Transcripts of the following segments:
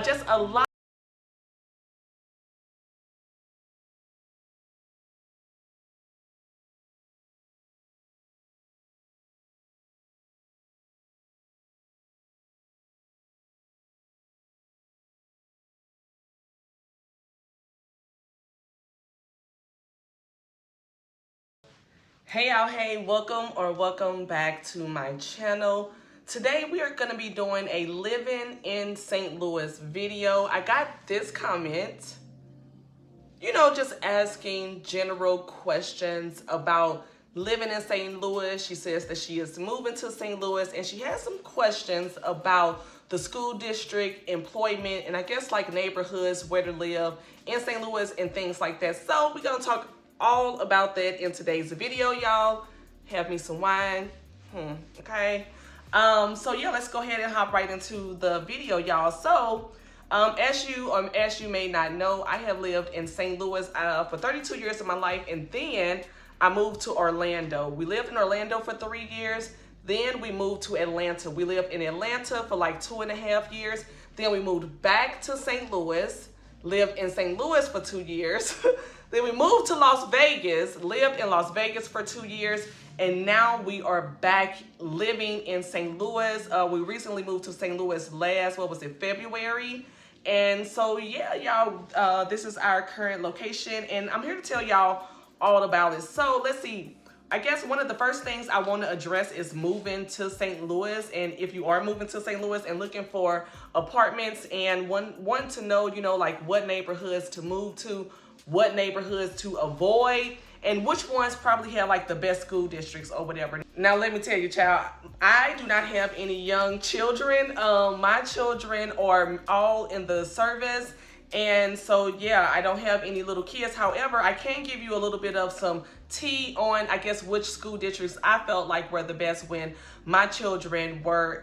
just a lot. Hey y'all, hey, welcome back to my channel. Today we are going to be doing a living in St. Louis video. I got this comment, just asking general questions about living in St. Louis. She says that she is moving to St. Louis and she has some questions about the school district, employment, and I guess like neighborhoods, where to live in St. Louis and things like that. So we're going to talk all about that in today's video, y'all. Have me some wine. Okay. So yeah, let's go ahead and hop right into the video, y'all. So as you may not know, I have lived in St. Louis for 32 years of my life, and then I moved to Orlando. We lived in Orlando for 3 years. Then we moved to Atlanta. We lived in Atlanta for like 2.5 years. Then we moved back to St. Louis, lived in St. Louis for 2 years. Then we moved to Las Vegas, lived in Las Vegas for 2 years, and now we are back living in St. Louis. We recently moved to St. Louis February. And so yeah, y'all, this is our current location, and I'm here to tell y'all all about it. So let's see. I guess one of the first things I want to address is moving to St. Louis. And if you are moving to St. Louis and looking for apartments and want to know, like what neighborhoods to move to, what neighborhoods to avoid, and which ones probably have like the best school districts or whatever. Now let me tell you, child, I do not have any young children. My children are all in the service. And so, yeah, I don't have any little kids. However, I can give you a little bit of some tea on, I guess, which school districts I felt like were the best when my children were,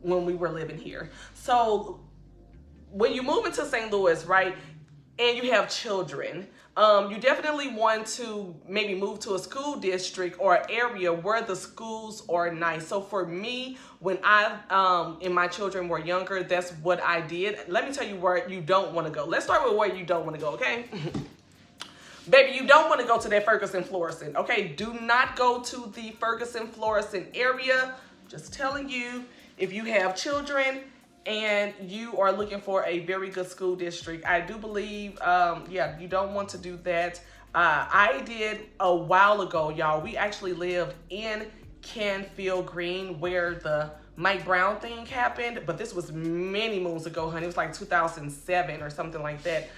when we were living here. So when you move into St. Louis, right, and you have children, you definitely want to maybe move to a school district or area where the schools are nice. So for me, when and my children were younger, that's what I did. Let me tell you where you don't want to go. Let's start with where you don't want to go, okay? Baby, you don't want to go to that Ferguson-Florissant, okay? Do not go to the Ferguson-Florissant area. Just telling you, if you have children and you are looking for a very good school district, I do believe, yeah, you don't want to do that. I did a while ago, y'all. We actually lived in Canfield Green where the Mike Brown thing happened, but this was many moons ago, honey. It was like 2007 or something like that.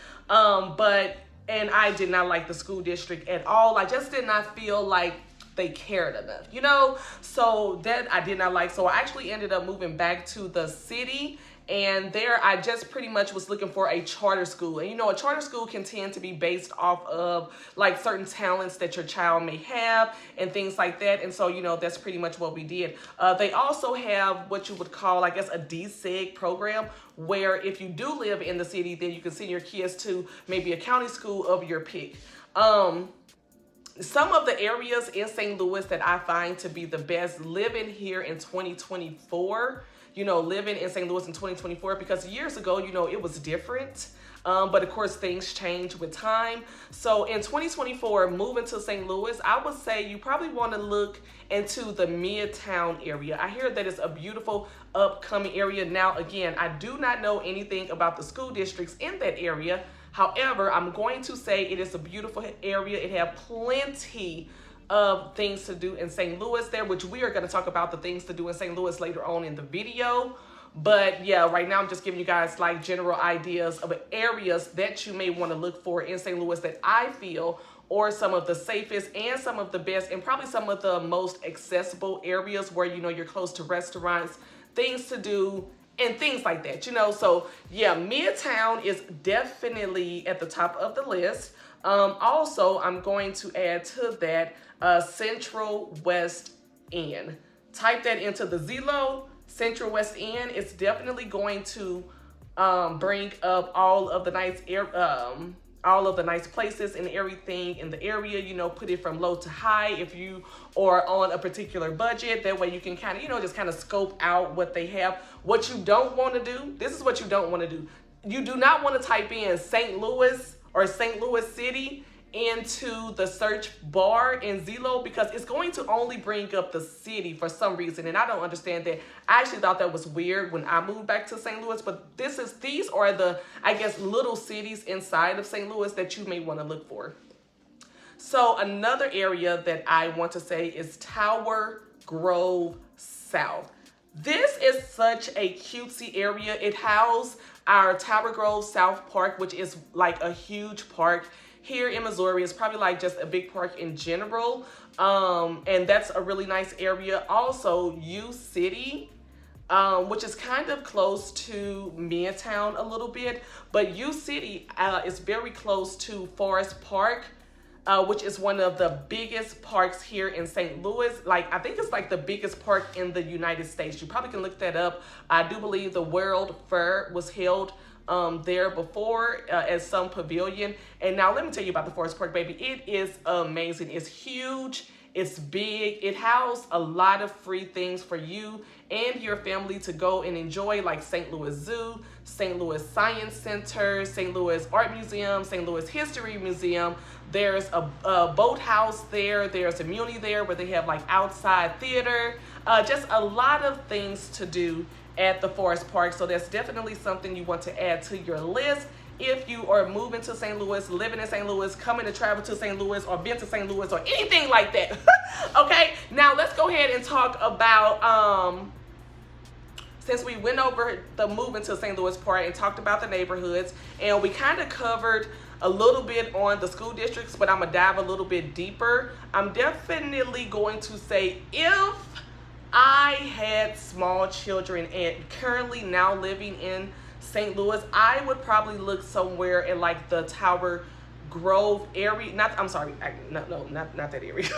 And I did not like the school district at all. I just did not feel like they cared enough, so that I did not like. So I actually ended up moving back to the city, and there I just pretty much was looking for a charter school. And a charter school can tend to be based off of like certain talents that your child may have and things like that. And so that's pretty much what we did. They also have what you would call, I guess, a DSEG program, where if you do live in the city, then you can send your kids to maybe a county school of your pick. Some of the areas in St. Louis that I find to be the best living here in 2024, living in St. Louis in 2024, because years ago, it was different. But of course, things change with time. So in 2024, moving to St. Louis, I would say you probably want to look into the Midtown area. I hear that it's a beautiful upcoming area. Now, again, I do not know anything about the school districts in that area. However, I'm going to say it is a beautiful area. It has plenty of things to do in St. Louis there, which we are going to talk about the things to do in St. Louis later on in the video. But yeah, right now I'm just giving you guys like general ideas of areas that you may want to look for in St. Louis that I feel are some of the safest and some of the best, and probably some of the most accessible areas where you're close to restaurants, things to do, and things like that, So yeah, Midtown is definitely at the top of the list. Also, I'm going to add to that Central West End. Type that into the Zillow. Central West End. It's definitely going to bring up all of the nice all of the nice places and everything in the area, put it from low to high if you are on a particular budget. That way you can kind of, just kind of scope out what they have. What you don't want to do, this is what you don't want to do. You do not want to type in St. Louis or St. Louis City into the search bar in Zillow, because it's going to only bring up the city for some reason, and I don't understand that. I actually thought that was weird when I moved back to St. Louis, but these are the, I guess, little cities inside of St. Louis that you may want to look for. So another area that I want to say is Tower Grove South. This is such a cutesy area. It houses our Tower Grove South Park, which is like a huge park here in Missouri. It's probably like just a big park in general. And that's a really nice area. Also, U City, which is kind of close to Midtown a little bit. But U City is very close to Forest Park, which is one of the biggest parks here in St. Louis. Like, I think it's like the biggest park in the United States. You probably can look that up. I do believe the World Fair was held there before at some pavilion. And now let me tell you about the Forest Park, baby. It is amazing. It's huge. It's big. It houses a lot of free things for you and your family to go and enjoy, like St. Louis Zoo, St. Louis Science Center, St. Louis Art Museum, St. Louis History Museum. There's a boathouse there. There's a muni there where they have like outside theater. Just a lot of things to do at the Forest Park. So that's definitely something you want to add to your list if you are moving to St. Louis, living in St. Louis, coming to travel to St. Louis, or been to St. Louis, or anything like that. Okay, now let's go ahead and talk about, since we went over the moving to St. Louis part and talked about the neighborhoods, and we kind of covered a little bit on the school districts, but I'm gonna dive a little bit deeper. I'm definitely going to say, if I had small children and currently now living in St. Louis, I would probably look somewhere in like the Tower Grove area. Not that area.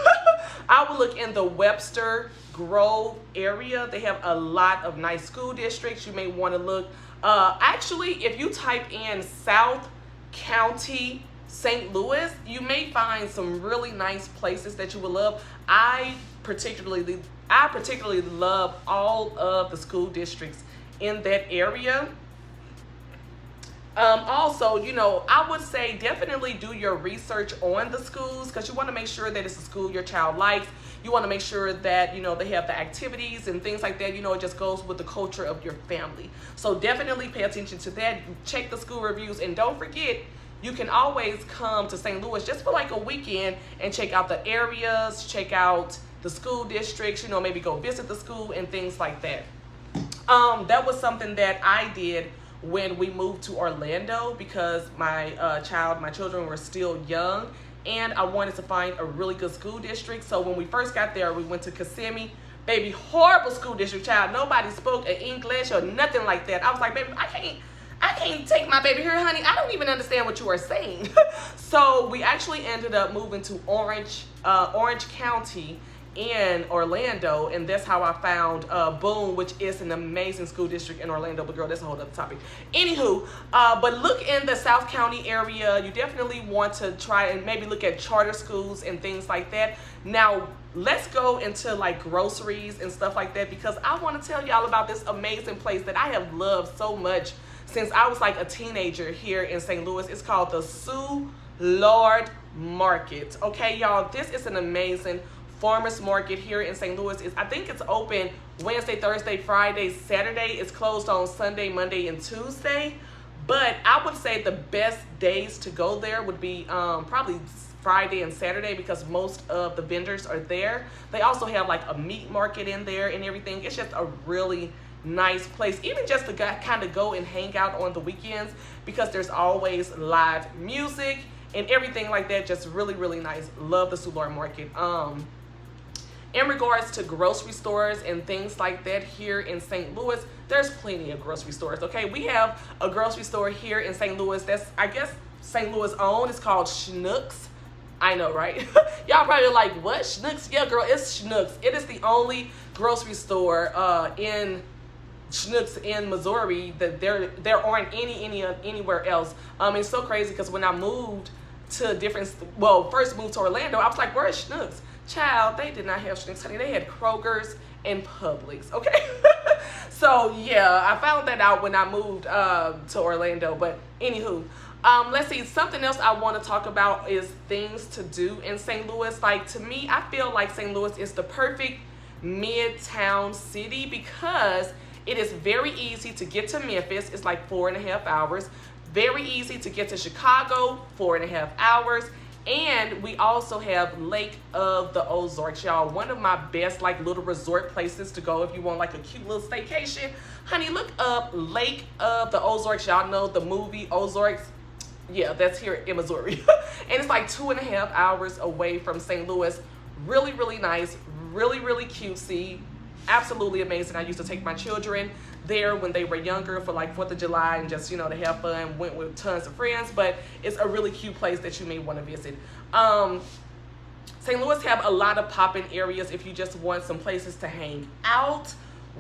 I would look in the Webster Grove area. They have a lot of nice school districts. You may want to look. Actually, if you type in South County St. Louis, you may find some really nice places that you will love. I particularly love all of the school districts in that area. Also, I would say definitely do your research on the schools, because you want to make sure that it's a school your child likes. You want to make sure that, they have the activities and things like that. It just goes with the culture of your family. So definitely pay attention to that. Check the school reviews, and don't forget, you can always come to St. Louis just for like a weekend and check out the areas, check out the school districts, maybe go visit the school and things like that. That was something that I did when we moved to Orlando, because my children were still young, and I wanted to find a really good school district. So when we first got there, we went to Kissimmee. Baby, horrible school district, child. Nobody spoke English or nothing like that. I was like, baby, I can't take my baby here, honey. I don't even understand what you are saying. So we actually ended up moving to Orange County in Orlando, and that's how I found Boone, which is an amazing school district in Orlando. But girl, that's a whole other topic. Anywho, but look in the South County area. You definitely want to try and maybe look at charter schools and things like that. Now let's go into like groceries and stuff like that, because I want to tell y'all about this amazing place that I have loved so much since I was like a teenager here in St. Louis. It's called the Soulard Market. Okay, y'all, this is an amazing farmers market here in St. Louis. I think it's open Wednesday, Thursday, Friday, Saturday. It's closed on Sunday, Monday, and Tuesday. But I would say the best days to go there would be probably Friday and Saturday, because most of the vendors are there. They also have like a meat market in there and everything. It's just a really nice place, even just to kind of go and hang out on the weekends, because there's always live music and everything like that. Just really, really nice. Love the Soulard Market. In regards to grocery stores and things like that here in St. Louis, there's plenty of grocery stores, okay? We have a grocery store here in St. Louis that's, I guess, St. Louis owned. It's called Schnucks. I know, right? Y'all probably like, what? Schnucks? Yeah, girl, it's Schnucks. It is the only grocery store in Schnucks in Missouri that there aren't anywhere else. It's so crazy because when I moved to first moved to Orlando, I was like, where's Schnucks? Child, they did not have Schnucks, honey. They had Kroger's and Publix, okay? So yeah, I found that out when I moved to Orlando. But anywho, let's see, something else I want to talk about is things to do in St. Louis. Like, to me, I feel like St. Louis is the perfect midtown city because it is very easy to get to Memphis. It's like 4.5 hours. Very easy to get to Chicago, 4.5 hours. And we also have Lake of the Ozarks, y'all. One of my best like little resort places to go if you want like a cute little staycation. Honey, look up Lake of the Ozarks. Y'all know the movie Ozarks. Yeah, that's here in Missouri. And it's like 2.5 hours away from St. Louis. Really, really nice. Really, really cutesy. Absolutely amazing. I used to take my children there when they were younger for like 4th of July and just, you know, to have fun. Went with tons of friends, but it's a really cute place that you may want to visit. St. Louis have a lot of popping areas if you just want some places to hang out.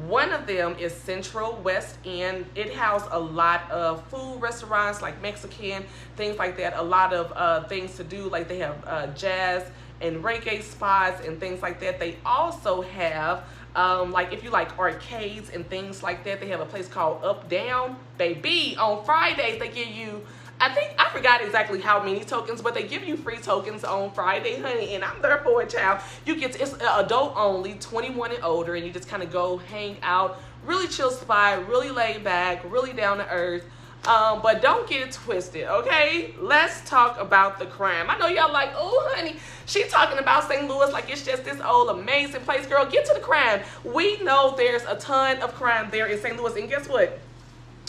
One of them is Central West End. It houses a lot of food restaurants like Mexican, things like that. A lot of things to do, like they have jazz and reggae spots and things like that. They also have like if you like arcades and things like that, they have a place called Up Down. Baby, on Fridays they give you, I forgot exactly how many tokens, but they give you free tokens on Friday, honey, and I'm there for it, child. It's adult only, 21 and older, and you just kind of go hang out. Really chill spot, really laid back, really down to earth. But don't get it twisted, okay? Let's talk about the crime. I know y'all like, oh, honey, she talking about St. Louis like it's just this old amazing place. Girl, get to the crime. We know there's a ton of crime there in St. Louis, and guess what?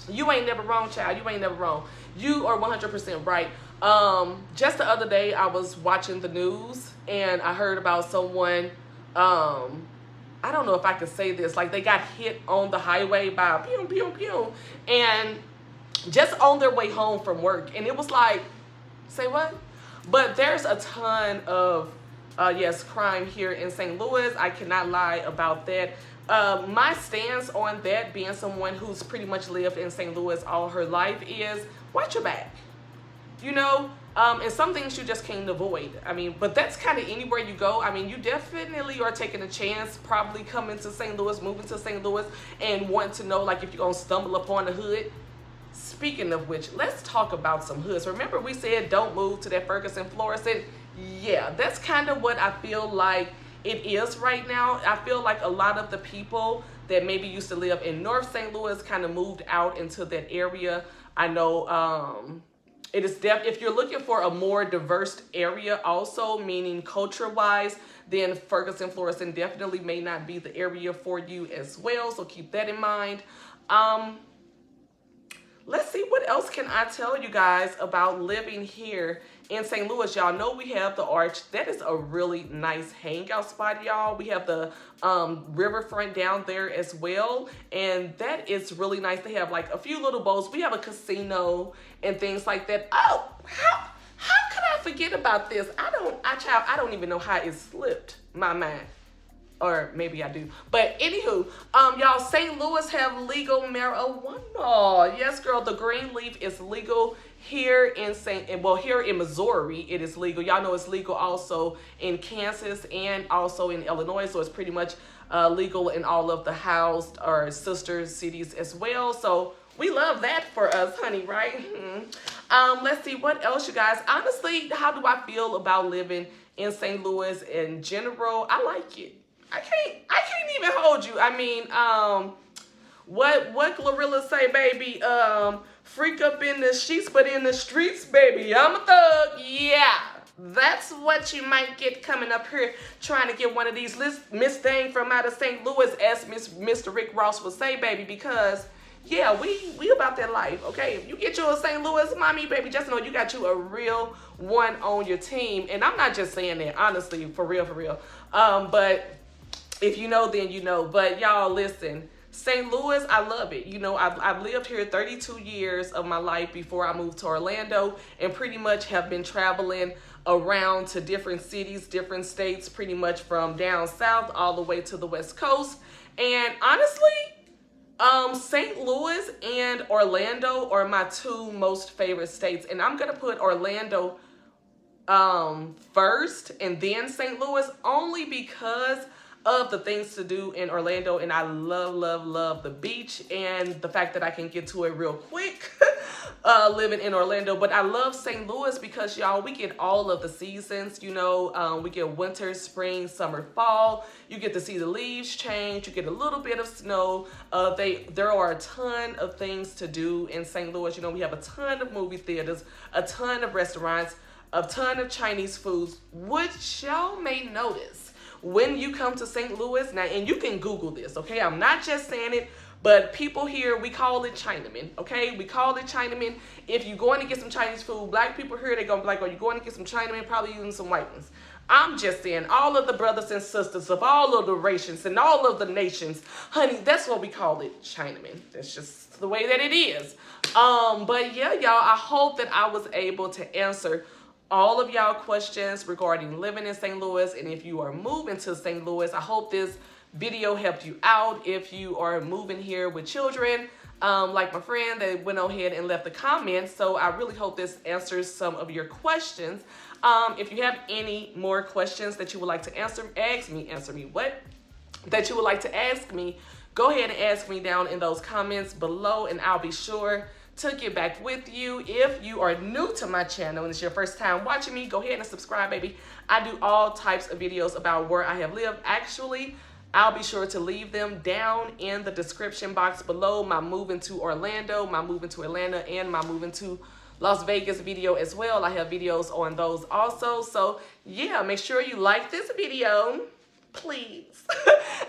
You ain't never wrong, child. You ain't never wrong. You are 100% right. Just the other day, I was watching the news, and I heard about someone, I don't know if I can say this, like they got hit on the highway by a pew, pew, pew, and just on their way home from work. And it was like, say what? But there's a ton of, yes, crime here in St. Louis. I cannot lie about that. My stance on that, being someone who's pretty much lived in St. Louis all her life, is watch your back. You know, and some things you just can't avoid. I mean, but that's kind of anywhere you go. I mean, you definitely are taking a chance, probably coming to St. Louis, moving to St. Louis, and want to know, like, if you're going to stumble upon a hood. Speaking of which, let's talk about some hoods. Remember we said don't move to that Ferguson, Florissant? Yeah, that's kind of what I feel like it is right now. I feel like a lot of the people that maybe used to live in North St. Louis kind of moved out into that area. I know it is if you're looking for a more diverse area also, meaning culture-wise, then Ferguson, Florissant definitely may not be the area for you as well. So keep that in mind. Let's see, what else can I tell you guys about living here in St. Louis? Y'all know we have the Arch. That is a really nice hangout spot, y'all. We have the riverfront down there as well, and that is really nice. They have like a few little boats. We have a casino and things like that. Oh, how could I forget about this? I don't even know how it slipped my mind. Or maybe I do. But anywho, y'all, St. Louis have legal marijuana. Yes, girl, the green leaf is legal here in here in Missouri. It is legal. Y'all know it's legal also in Kansas and also in Illinois. So it's pretty much legal in all of the housed or sister cities as well. So we love that for us, honey, right? Let's see, what else, you guys? Honestly, how do I feel about living in St. Louis in general? I like it. I can't even hold you. I mean, what Glorilla say, baby? Freak up in the sheets, but in the streets, baby, I'm a thug. Yeah, that's what you might get coming up here trying to get one of these Miss Thing from out of St. Louis, as Mr. Rick Ross would say, baby, because yeah, we about that life, okay? If you get you a St. Louis mommy, baby, just know you got you a real one on your team. And I'm not just saying that, honestly, for real. But if you know, then you know. But y'all, listen, St. Louis, I love it. You know, I've lived here 32 years of my life before I moved to Orlando, and pretty much have been traveling around to different cities, different states, pretty much from down south all the way to the West Coast. And honestly, St. Louis and Orlando are my two most favorite states, and I'm gonna put Orlando first and then St. Louis, only because of the things to do in Orlando, and I love the beach and the fact that I can get to it real quick living in Orlando. But I love St. Louis because, y'all, we get all of the seasons. You know, we get winter, spring, summer, fall. You get to see the leaves change. You get a little bit of snow. There are a ton of things to do in St. Louis. You know, we have a ton of movie theaters, a ton of restaurants, a ton of Chinese foods, which y'all may notice when you come to St. Louis. Now, and you can Google this, okay? I'm not just saying it, but people here, we call it Chinaman, okay? We call it Chinaman. If you're going to get some Chinese food, black people here, they're going to be like, are you going to get some Chinaman? Probably using some white ones. I'm just saying, all of the brothers and sisters of all of the races and all of the nations, honey, that's what we call it, Chinaman. That's just the way that it is. But yeah, y'all, I hope that I was able to answer all of y'all questions regarding living in St. Louis. And if you are moving to St. Louis, I hope this video helped you out. If you are moving here with children, like my friend that went ahead and left a comment. So I really hope this answers some of your questions. If you have any more questions that you would like to that you would like to ask me, go ahead and ask me down in those comments below, and I'll be sure to get back with you. If you are new to my channel and it's your first time watching me, go ahead and subscribe, baby. I do all types of videos about where I have lived. Actually, I'll be sure to leave them down in the description box below. My moving to Orlando, my moving to Atlanta, and my moving to Las Vegas video as well. I have videos on those also. So yeah, make sure you like this video, please.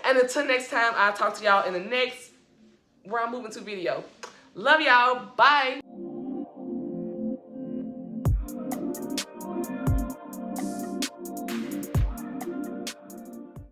And until next time, I'll talk to y'all in the next where I'm moving to video. Love y'all. Bye.